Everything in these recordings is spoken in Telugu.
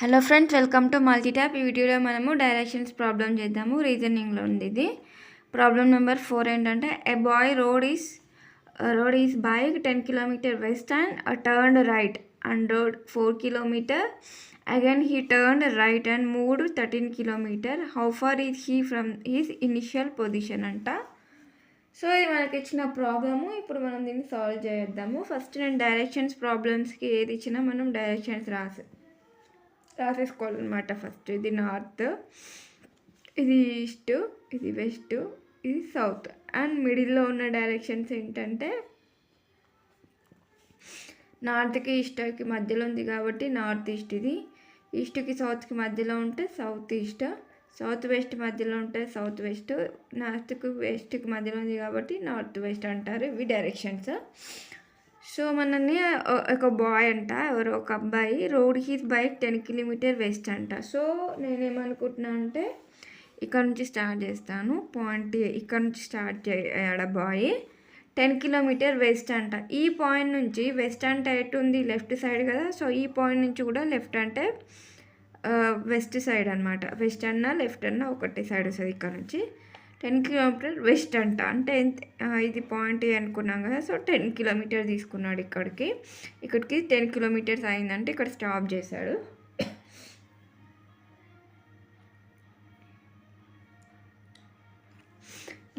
Hello friends, welcome to Multitap. ఈ వీడియోలో మనము డైరెక్షన్స్ ప్రాబ్లం చేద్దాము. రీజనింగ్లో ఉంది ఇది. ప్రాబ్లం నెంబర్ 4 ఏంటంటే, a boy rode his bike 10 km west and turned right and rode 4 km. Again he turned right and moved 13 km. How far is he from his initial position అంట. సో ఇది మనకి ఇచ్చిన ప్రాబ్లము. ఇప్పుడు మనం దీన్ని సాల్వ్ చేద్దాము. ఫస్ట్ నేను డైరెక్షన్స్ ప్రాబ్లమ్స్కి ఏది ఇచ్చినా మనం డైరెక్షన్స్ రాసేసుకోవాలన్నమాట. ఫస్ట్ ఇది నార్త్, ఇది ఈస్ట్, ఇది వెస్ట్, ఇది సౌత్. అండ్ మిడిల్లో ఉన్న డైరెక్షన్స్ ఏంటంటే, నార్త్కి ఈస్ట్కి మధ్యలో ఉంది కాబట్టి నార్త్ ఈస్ట్, ఇది ఈస్ట్కి సౌత్కి మధ్యలో ఉంటే సౌత్ ఈస్ట్, సౌత్ వెస్ట్ మధ్యలో ఉంటే సౌత్ వెస్ట్, నార్త్కి వెస్ట్కి మధ్యలో ఉంది కాబట్టి నార్త్ వెస్ట్ అంటారు. ఇవి డైరెక్షన్స్. సో మనని ఒక బాయ్ అంట, ఎవరో ఒక అబ్బాయి road he's bike 10 km west అంట. సో నేనేమనుకుంటున్నా అంటే, ఇక్కడ నుంచి స్టార్ట్ చేస్తాను. పాయింట్ ఇక్కడ నుంచి స్టార్ట్ చేయాడు బాయ్. 10 km వెస్ట్ అంట. ఈ పాయింట్ నుంచి వెస్ట్ అంటే ఎటు ఉంది, లెఫ్ట్ సైడ్ కదా. సో ఈ పాయింట్ నుంచి కూడా లెఫ్ట్ అంటే వెస్ట్ సైడ్ అనమాట. వెస్ట్ అన్నా లెఫ్ట్ అన్నా ఒకటే సైడ్ వస్తుంది. ఇక్కడ నుంచి 10 km వెస్ట్ అంట. అంటే ఇది పాయింట్ అనుకున్నాం కదా. సో 10 km తీసుకున్నాడు. ఇక్కడికి 10 km అయిందంటే ఇక్కడ స్టాప్ చేశాడు.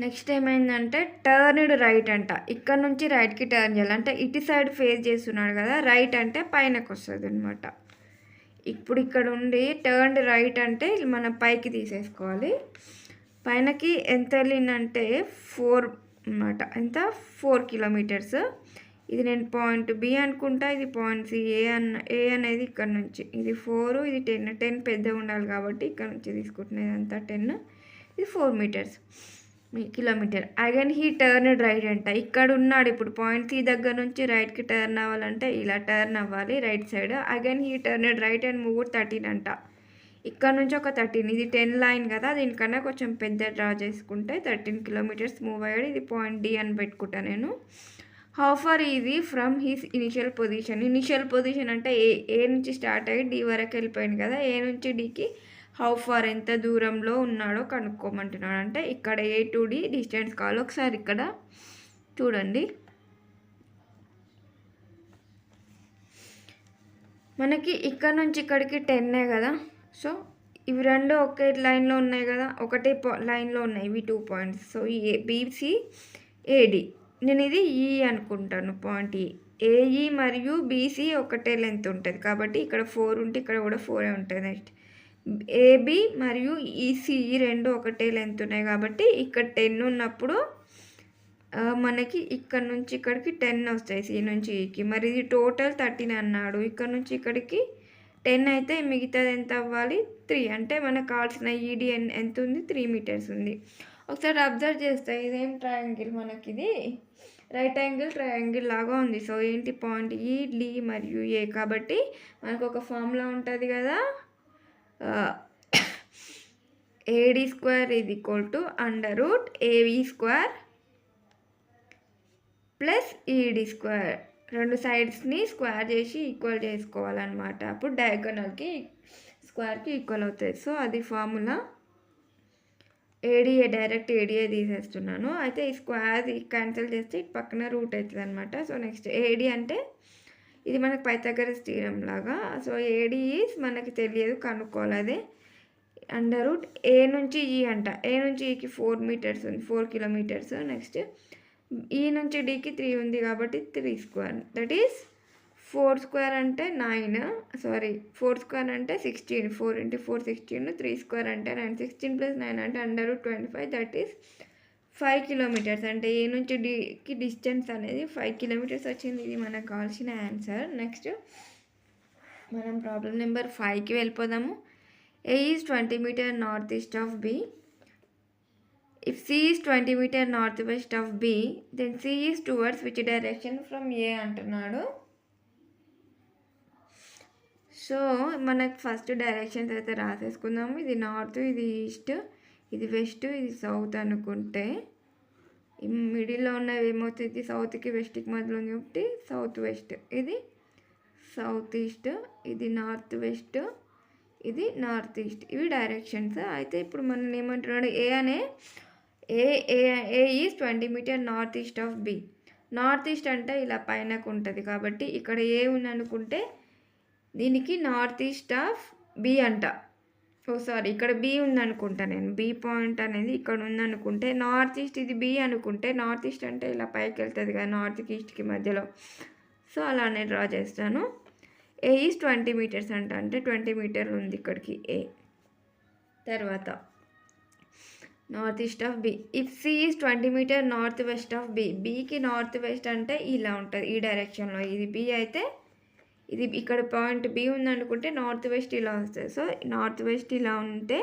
నెక్స్ట్ ఏమైందంటే, టర్న్డ్ రైట్ అంట. ఇక్కడ నుంచి రైట్కి టర్న్ చేయాలి. అంటే ఇటు సైడ్ ఫేస్ చేస్తున్నాడు కదా. రైట్ అంటే పైనకు వస్తుంది అనమాట. ఇప్పుడు ఇక్కడ ఉండి టర్న్డ్ రైట్ అంటే మనం పైకి తీసేసుకోవాలి. పైనకి ఎంత వెళ్ళిందంటే 4 అన్నమాట. ఎంత 4 km. ఇది నేను పాయింట్ బి అనుకుంటా, ఇది పాయింట్ సి. ఏ అనేది ఇక్కడ నుంచి, ఇది 4, ఇది 10 పెద్దగా ఉండాలి కాబట్టి ఇక్కడ నుంచి తీసుకుంటున్నాయి. ఇదంతా 10, ఇది 4 km. Again he turn right అంట. ఇక్కడ ఉన్నాడు. ఇప్పుడు పాయింట్ సి దగ్గర నుంచి రైట్కి టర్న్ అవ్వాలంటే ఇలా టర్న్ అవ్వాలి right side. Again he turn right and move 13 అంట. ఇక్కడ నుంచి ఒక 13, ఇది 10 లైన్ కదా, దీనికన్నా కొంచెం పెద్ద డ్రా చేసుకుంటే 13 km మూవ్ అయ్యాడు. ఇది పాయింట్ డి అని పెట్టుకుంటా నేను. How far is he from his initial position. Initial position అంటే ఏ నుంచి స్టార్ట్ అయ్యి డి వరకు వెళ్ళిపోయింది కదా. ఏ నుంచి డికి హౌ ఫార్ ఎంత దూరంలో ఉన్నాడో కనుక్కోమంటున్నాడు. అంటే ఇక్కడ ఏ టు డి డిస్టెన్స్ కావాలి. ఒకసారి ఇక్కడ చూడండి. మనకి ఇక్కడ నుంచి ఇక్కడికి 10 కదా. సో ఇవి రెండు ఒకే లైన్లో ఉన్నాయి కదా, ఒకటే లైన్లో ఉన్నాయి ఇవి 2 పాయింట్స్. సో ఈ బీసీ ఏడి, నేను ఇది ఈ అనుకుంటాను. పాయింట్ ఏఈ మరియు బీసీ ఒకటే లెంత్ ఉంటుంది కాబట్టి ఇక్కడ 4 ఉంటే ఇక్కడ కూడా 4 ఉంటుంది. నెక్స్ట్ ఏబి మరియు ఈసీ రెండు ఒకటే లెంత్ ఉన్నాయి కాబట్టి ఇక్కడ 10 ఉన్నప్పుడు మనకి ఇక్కడ నుంచి ఇక్కడికి 10 వస్తాయి సి నుంచి ఈకి. మరి ఇది టోటల్ 13 అన్నాడు. ఇక్కడ నుంచి ఇక్కడికి 10 అయితే మిగతాది ఎంత అవ్వాలి, 3. అంటే మనకు కావాల్సిన ఈడి ఎంత ఉంది, 3 meters ఉంది. ఒకసారి అబ్జర్వ్ చేస్తే ఇదేం ట్రయాంగిల్, మనకి ఇది రైట్ యాంగిల్ ట్రయాంగిల్ లాగా ఉంది. సో ఏంటి పాయింట్ ఈ, డి మరియు ఏ. కాబట్టి మనకు ఒక ఫార్ములా ఉంటుంది కదా, AD square is equal to √AV² plus ఈడి స్క్వేర్. రెండు సైడ్స్ని స్క్వేర్ చేసి ఈక్వల్ చేసుకోవాలన్నమాట. అప్పుడు డయాగోనల్కి స్క్వేర్కి ఈక్వల్ అవుతుంది. సో అది ఫార్ములా. ఏడిఏ డైరెక్ట్ ఏడిఏ తీసేస్తున్నాను. అయితే ఈ స్క్వేర్ క్యాన్సిల్ చేస్తే ఇటు పక్కన రూట్ అవుతుంది అనమాట. సో నెక్స్ట్ ఏడి అంటే ఇది మనకు పైథాగరస్ థీరం లాగా. సో ఏడి మనకి తెలియదు, కనుక్కోవాలి. అదే √A నుంచి ఈ అంట. ఏ నుంచి ఈకి 4 meters ఉంది, 4 km. నెక్స్ట్ ఈ నుంచి డికి 3 ఉంది కాబట్టి 3². దట్ ఈస్ 4² అంటే 9, సారీ 4² అంటే 16, 4 × 4 16, 3² అంటే 9, 16 + 9 అంటే √25. That is 5 km. అంటే ఏ నుంచి డికి డిస్టెన్స్ అనేది 5 km వచ్చింది. ఇది మనకు కావాల్సిన ఆన్సర్. నెక్స్ట్ మనం ప్రాబ్లం నెంబర్ 5కి వెళ్ళిపోదాము. A is 20 meter northeast of B. If C is 20 meter northwest of B, then C is towards which direction from A అంటున్నాడు. సో మనకు ఫస్ట్ డైరెక్షన్స్ అయితే రాసేసుకుందాము. ఇది నార్త్, ఇది ఈస్ట్, ఇది వెస్ట్, ఇది సౌత్ అనుకుంటే మిడిల్లో ఉన్నవి ఏమవుతుంది, సౌత్కి వెస్ట్కి మధ్యలో ఉంది కాబట్టి సౌత్ వెస్ట్, ఇది సౌత్ ఈస్ట్, ఇది నార్త్ వెస్ట్, ఇది నార్త్ ఈస్ట్. ఇవి డైరెక్షన్స్. అయితే ఇప్పుడు మనం ఏమంటున్నాడు, A A A is 20 meter north east of B. North east అంటే ఇలా పైనకు ఉంటుంది కాబట్టి ఇక్కడ ఏ ఉందనుకుంటే దీనికి నార్త్ ఈస్ట్ ఆఫ్ బి అంట. సారీ, ఇక్కడ బి ఉందనుకుంటా నేను. బి పాయింట్ అనేది ఇక్కడ ఉందనుకుంటే నార్త్ ఈస్ట్ ఇది బి అనుకుంటే, నార్త్ ఈస్ట్ అంటే ఇలా పైకి వెళ్తుంది కదా నార్త్కి ఈస్ట్కి మధ్యలో. సో అలానే డ్రా చేస్తాను. ఏ ఈజ్ 20 మీటర్స్ అంట, అంటే 20 మీటర్లు ఉంది ఇక్కడికి ఏ. తర్వాత north east of B. If C is 20 meter north west of B. బికి నార్త్ వెస్ట్ అంటే ఇలా ఉంటుంది ఈ డైరెక్షన్లో. ఇది బి అయితే ఇది ఇక్కడ పాయింట్ బి ఉందనుకుంటే నార్త్ వెస్ట్ ఇలా వస్తుంది. సో నార్త్ వెస్ట్ ఇలా ఉంటే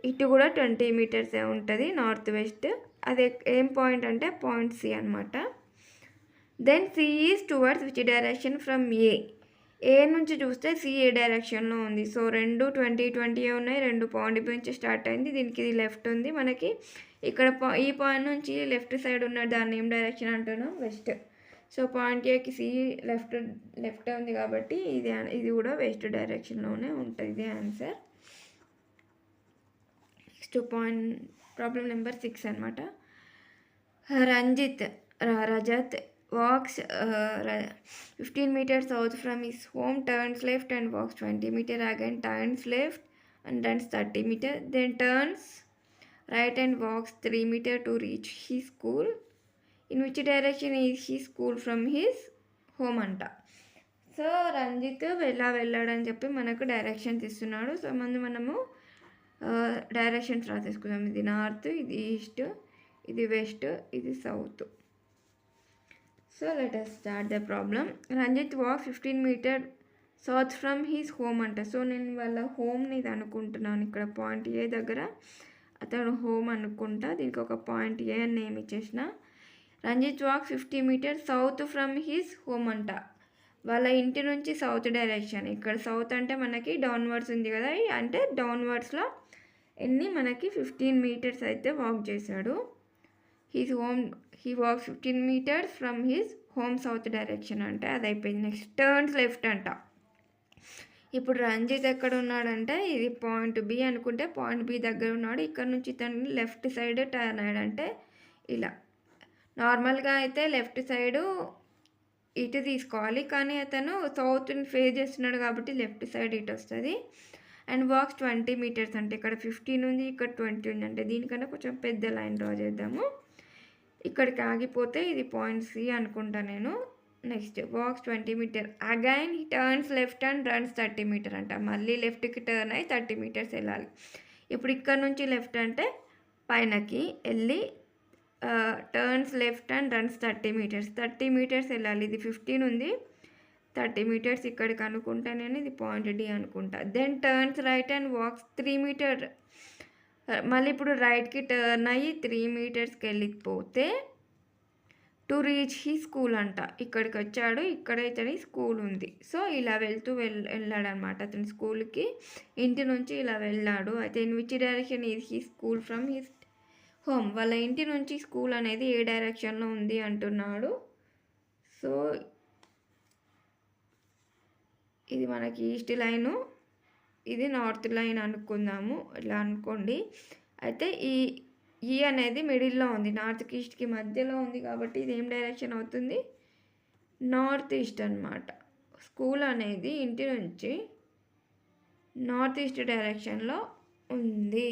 ఇటు కూడా 20 మీటర్సే ఉంటుంది నార్త్ వెస్ట్. అది ఏం పాయింట్ అంటే పాయింట్ సి అనమాట. Then C is towards which direction from A. A నుంచి చూస్తే సి ఏ డైరెక్షన్లో ఉంది. సో రెండు 20 ఉన్నాయి. రెండు పాయింట్ బి నుంచి స్టార్ట్ అయింది. దీనికి ఇది లెఫ్ట్ ఉంది. మనకి ఇక్కడ ఈ పాయింట్ నుంచి లెఫ్ట్ సైడ్ ఉన్న దాన్ని ఏం డైరెక్షన్ అంటున్నాం, వెస్ట్. సో పాయింట్ ఏకి సి లెఫ్ట్ ఉంది కాబట్టి ఇది కూడా వెస్ట్ డైరెక్షన్లోనే ఉంటుంది. ఇది answer. Next point, problem number 6 అనమాట. Rajat walks 15 meters south from his home, turns left and walks 20 meters, again turns left and runs 30 meters, then turns right and walks 3 meters to reach his school. In which direction is his school from his home అంట. సో రంజిత్ వెళ్ళాడని చెప్పి మనకు డైరెక్షన్స్ ఇస్తున్నాడు. సో మనము డైరెక్షన్స్ రాసేసుకుందాం. ఇది నార్త్, ఇది ఈస్ట్, ఇది వెస్ట్, ఇది south. So let us start the problem. Ranjit walk 15 metre south from his home అంట. సో నేను వాళ్ళ హోమ్ని ఇది అనుకుంటున్నాను. ఇక్కడ పాయింట్ ఏ దగ్గర అతను హోమ్ అనుకుంటా. దీనికి ఒక పాయింట్ ఏ అని నేమ్ ఇచ్చేసిన. Ranjit walk 50 metre south from his home అంట. వాళ్ళ ఇంటి నుంచి సౌత్ డైరెక్షన్. ఇక్కడ సౌత్ అంటే మనకి డౌన్వర్డ్స్ ఉంది కదా, అంటే డౌన్వర్డ్స్లో మనకి 15 మీటర్స్ అయితే వాక్ చేశాడు. He walk 15 metres from his home south direction అంటే అది అయిపోయింది. నెక్స్ట్ టర్న్స్ లెఫ్ట్ అంట. ఇప్పుడు రంజిత్ ఎక్కడ ఉన్నాడంటే ఇది పాయింట్ బి అనుకుంటే పాయింట్ బి దగ్గర ఉన్నాడు. ఇక్కడ నుంచి తను లెఫ్ట్ సైడ్ టర్న్ అయ్యాడంటే ఇలా. నార్మల్గా అయితే లెఫ్ట్ సైడు ఇటు తీసుకోవాలి, కానీ అతను సౌత్ని ఫేస్ చేస్తున్నాడు కాబట్టి లెఫ్ట్ సైడ్ ఇటు వస్తుంది. అండ్ వాక్స్ 20 మీటర్స్ అంటే ఇక్కడ 15 ఉంది, ఇక్కడ 20 ఉంది. అంటే దీనికన్నా కొంచెం పెద్ద లైన్ డ్రా చేద్దాము. ఇక్కడికి ఆగిపోతే ఇది పాయింట్ సి అనుకుంటా నేను. Next walks 20 metre, again he turns left and runs 30 metre అంట. మళ్ళీ లెఫ్ట్కి టర్న్ అయ్యి 30 మీటర్స్ వెళ్ళాలి. ఇప్పుడు ఇక్కడ నుంచి లెఫ్ట్ అంటే పైనకి వెళ్ళి turns left and runs 30 metres. 30 metres వెళ్ళాలి. ఇది 15 ఉంది, 30 మీటర్స్ ఇక్కడికి అనుకుంటా నేను. ఇది పాయింట్ డి అనుకుంటా. Then turns right and walks 3 metre. మళ్ళీ ఇప్పుడు రైట్కి టర్న్ అయ్యి 3 మీటర్స్కి వెళ్ళిపోతే టు రీచ్ హీ స్కూల్ అంట. ఇక్కడికి వచ్చాడు, ఇక్కడ ఇతని స్కూల్ ఉంది. సో ఇలా వెళ్ళాడు అనమాట. అతని స్కూల్కి ఇంటి నుంచి ఇలా వెళ్ళాడు. అయితే in which direction is he school from his home. వాళ్ళ ఇంటి నుంచి స్కూల్ అనేది ఏ డైరెక్షన్లో ఉంది అంటున్నాడు. సో ఇది మనకి ఈస్ట్ లైను, ఇది నార్త్ లైన్ అనుకుందాము. ఇలా అనుకోండి. అయితే ఈ అనేది మిడిల్లో ఉంది, నార్త్కి ఈస్ట్కి మధ్యలో ఉంది కాబట్టి ఇది ఏం డైరెక్షన్ అవుతుంది, నార్త్ ఈస్ట్ అనమాట. స్కూల్ అనేది ఇంటి నుంచి నార్త్ ఈస్ట్ డైరెక్షన్లో ఉంది.